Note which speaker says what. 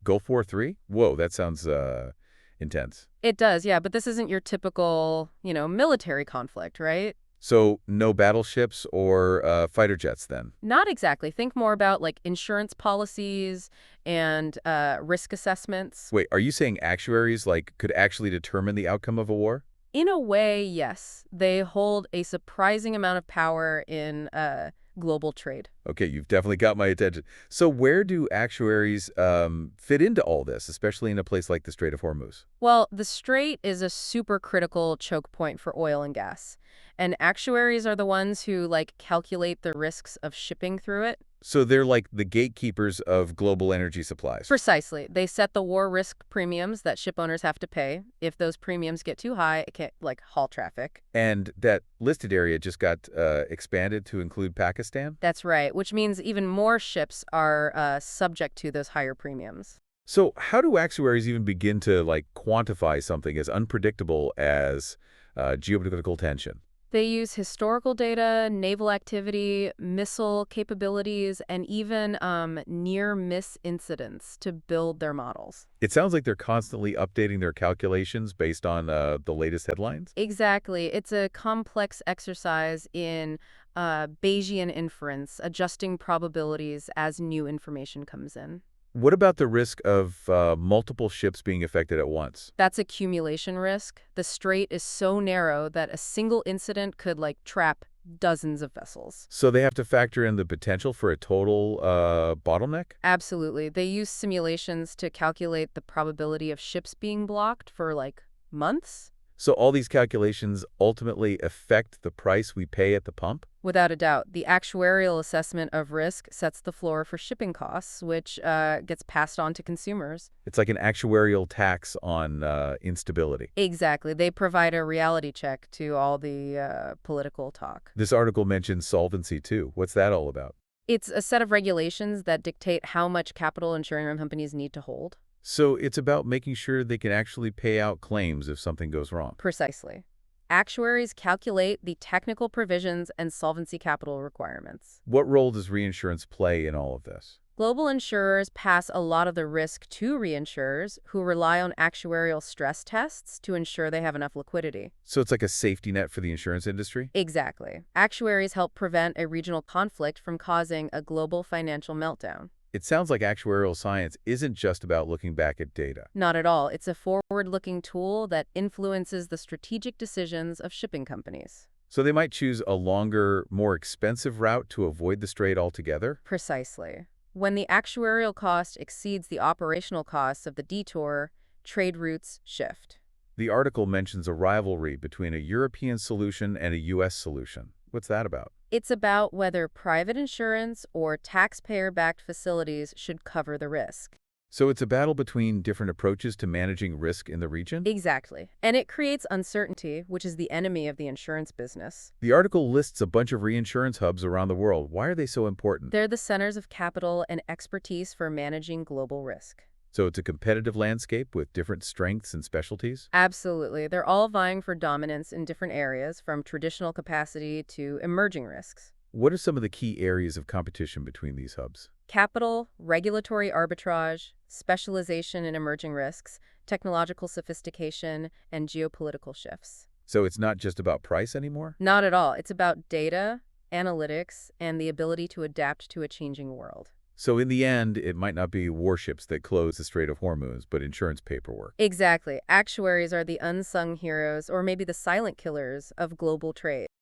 Speaker 1: Gulf War III? Whoa, that sounds intense.
Speaker 2: It does, yeah, but this isn't your typical, military conflict, right?
Speaker 1: So no battleships or fighter jets then?
Speaker 2: Not exactly. Think more about like insurance policies and risk assessments.
Speaker 1: Wait, are you saying actuaries could actually determine the outcome of a war?
Speaker 2: In a way, yes. They hold a surprising amount of power in global trade.
Speaker 1: Okay, you've definitely got my attention. So where do actuaries fit into all this, especially in a place like the Strait of Hormuz?
Speaker 2: Well, the strait is a super critical choke point for oil and gas. And actuaries are the ones who calculate the risks of shipping through it.
Speaker 1: So they're like the gatekeepers of global energy supplies.
Speaker 2: Precisely. They set the war risk premiums that ship owners have to pay. If those premiums get too high, it can halt traffic.
Speaker 1: And that listed area just got expanded to include Pakistan?
Speaker 2: That's right, which means even more ships are subject to those higher premiums.
Speaker 1: So how do actuaries even begin to quantify something as unpredictable as geopolitical tension?
Speaker 2: They use historical data, naval activity, missile capabilities, and even near-miss incidents to build their models.
Speaker 1: It sounds like they're constantly updating their calculations based on the latest headlines.
Speaker 2: Exactly. It's a complex exercise in Bayesian inference, adjusting probabilities as new information comes in.
Speaker 1: What about the risk of multiple ships being affected at once?
Speaker 2: That's accumulation risk. The strait is so narrow that a single incident could trap dozens of vessels.
Speaker 1: So they have to factor in the potential for a total bottleneck?
Speaker 2: Absolutely. They use simulations to calculate the probability of ships being blocked for months.
Speaker 1: So all these calculations ultimately affect the price we pay at the pump?
Speaker 2: Without a doubt, the actuarial assessment of risk sets the floor for shipping costs, which gets passed on to consumers.
Speaker 1: It's like an actuarial tax on instability.
Speaker 2: Exactly. They provide a reality check to all the political talk.
Speaker 1: This article mentions solvency too. What's that all about?
Speaker 2: It's a set of regulations that dictate how much capital insurance companies need to hold.
Speaker 1: So it's about making sure they can actually pay out claims if something goes wrong.
Speaker 2: Precisely. Actuaries calculate the technical provisions and solvency capital requirements.
Speaker 1: What role does reinsurance play in all of this?
Speaker 2: Global insurers pass a lot of the risk to reinsurers who rely on actuarial stress tests to ensure they have enough liquidity.
Speaker 1: So it's like a safety net for the insurance industry?
Speaker 2: Exactly. Actuaries help prevent a regional conflict from causing a global financial meltdown.
Speaker 1: It sounds like actuarial science isn't just about looking back at data.
Speaker 2: Not at all. It's a forward-looking tool that influences the strategic decisions of shipping companies.
Speaker 1: So they might choose a longer, more expensive route to avoid the strait altogether?
Speaker 2: Precisely. When the actuarial cost exceeds the operational costs of the detour, trade routes shift.
Speaker 1: The article mentions a rivalry between a European solution and a U.S. solution. What's that about?
Speaker 2: It's about whether private insurance or taxpayer-backed facilities should cover the risk.
Speaker 1: So it's a battle between different approaches to managing risk in the region?
Speaker 2: Exactly. And it creates uncertainty, which is the enemy of the insurance business.
Speaker 1: The article lists a bunch of reinsurance hubs around the world. Why are they so important?
Speaker 2: They're the centers of capital and expertise for managing global risk.
Speaker 1: So it's a competitive landscape with different strengths and specialties?
Speaker 2: Absolutely. They're all vying for dominance in different areas, from traditional capacity to emerging risks.
Speaker 1: What are some of the key areas of competition between these hubs?
Speaker 2: Capital, regulatory arbitrage, specialization in emerging risks, technological sophistication, and geopolitical shifts.
Speaker 1: So it's not just about price anymore?
Speaker 2: Not at all. It's about data, analytics, and the ability to adapt to a changing world.
Speaker 1: So in the end, it might not be warships that close the Strait of Hormuz, but insurance paperwork.
Speaker 2: Exactly. Actuaries are the unsung heroes, or maybe the silent killers, of global trade.